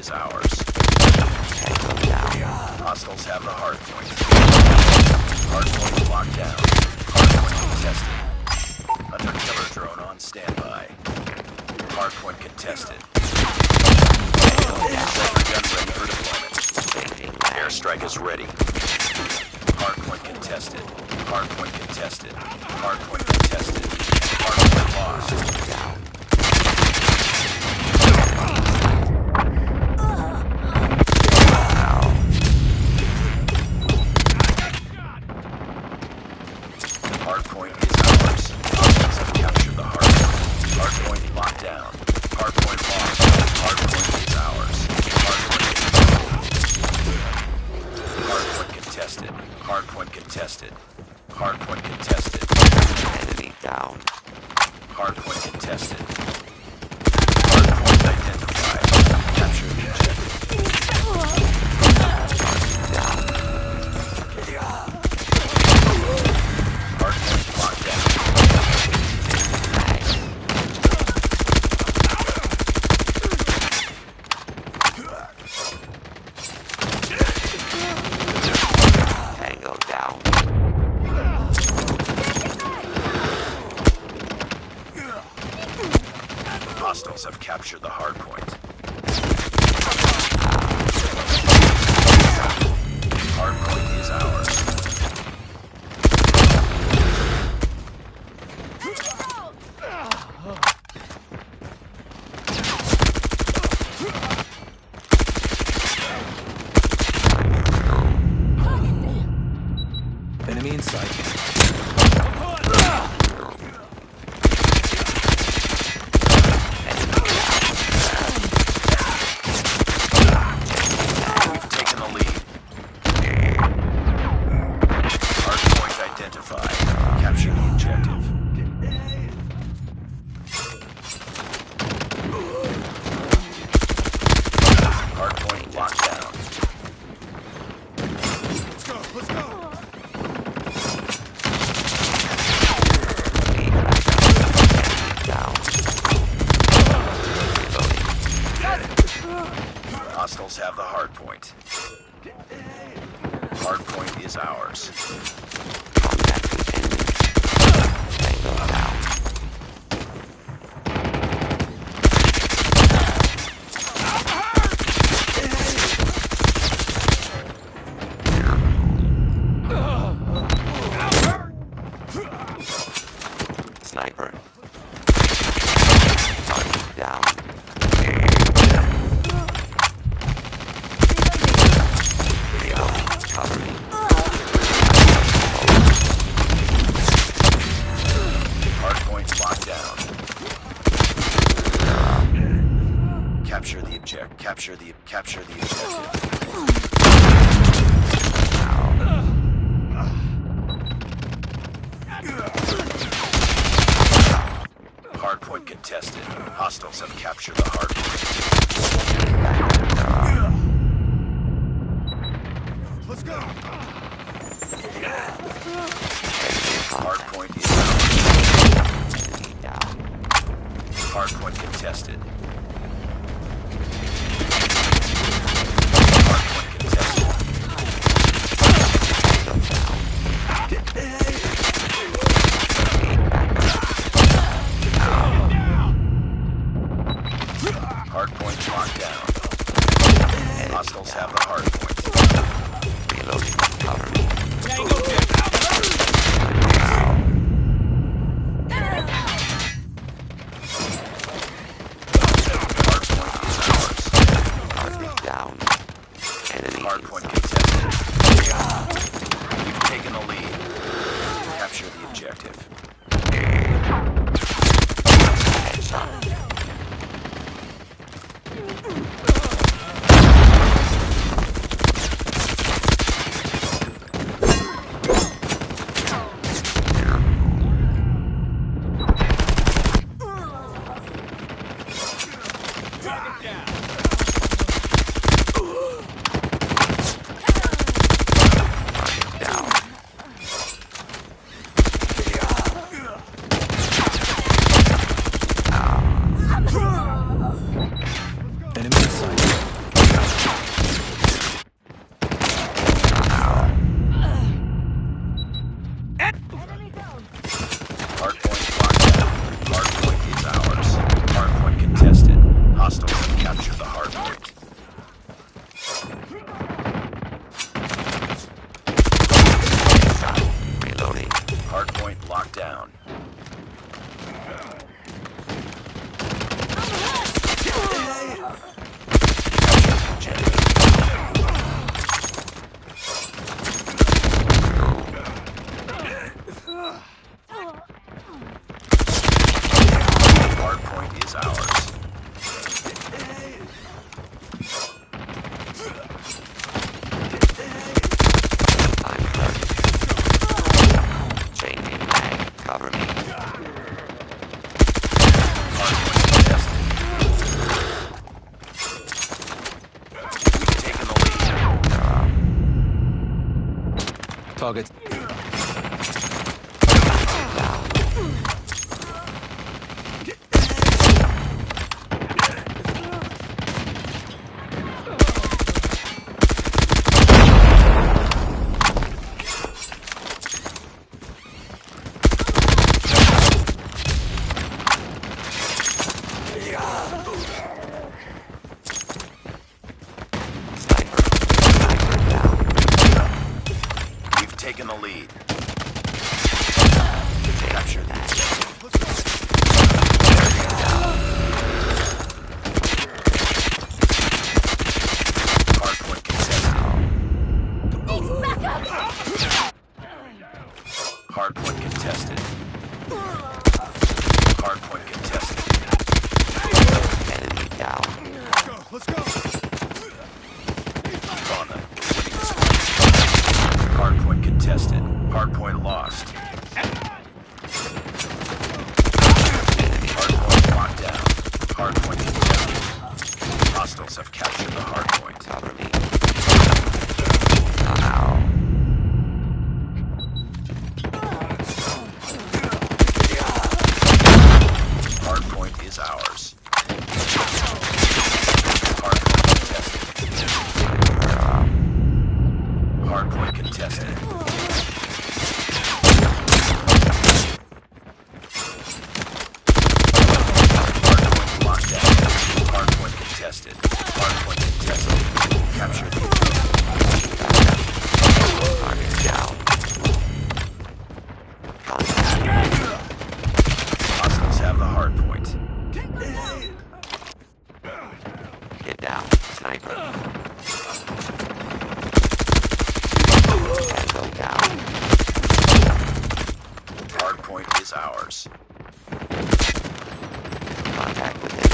is ours. Hostiles have the hard point. Hard point locked down. Hard point contested. Hunter killer drone on standby. Hard point contested. Sniper gun ready for deployment. Airstrike is ready. Hard point contested. Hard point contested. Hard point contested. Hard point lost. Hard point is ours. Hostiles have captured the hard point. Hard point locked down. Hard point lost. Hard point is ours. Hard point contested. Hard point contested. Hard point contested. Enemy down. Hard point contested. Hard point identified. Capture the objective. Hard point locked down. Tango down. Hostiles have captured the hard point. Hard point is ours. Enemy in sight. We've taken the lead. Hard point identified. Capture the objective. Hard point locked down. Let's go, let's go! Down. Hostiles have the hard point. Hard point is ours. Contact with enemy. Tango down. Sniper. Target down. Reloading. Cover me. Hard point locked down. Capture the objective. Capture the objective. Hard point contested. Hostiles have captured the hard point. Let's go! Hard point is ours. Enemy down. Hard point contested. Hard point contested. Hard point locked down. Hostiles have the hard point. Reloading. Cover me. is ours. I'm hurt. Changing mag. Cover me. Hardpoint contested. We've taken the lead. Target. Down. Sniper. Sniper down. We've taken the lead. Capture that. Hardpoint contested. Hardpoint contested. Hardpoint contested. Enemy down. Let's go. Keep on them. We're winning this one. Hardpoint contested. Hardpoint lost. Hardpoint locked down. Hardpoint contested. Hostiles have captured the hardpoint. Cover me. Ow. Hardpoint is ours. Hardpoint contested. Hardpoint contested. Hardpoint locked down. Hardpoint contested. Hardpoint contested. Capture the Target down. Contact. hostiles have the hardpoint. Get down. Sniper. Tango down. Hardpoint is ours. Contact with him.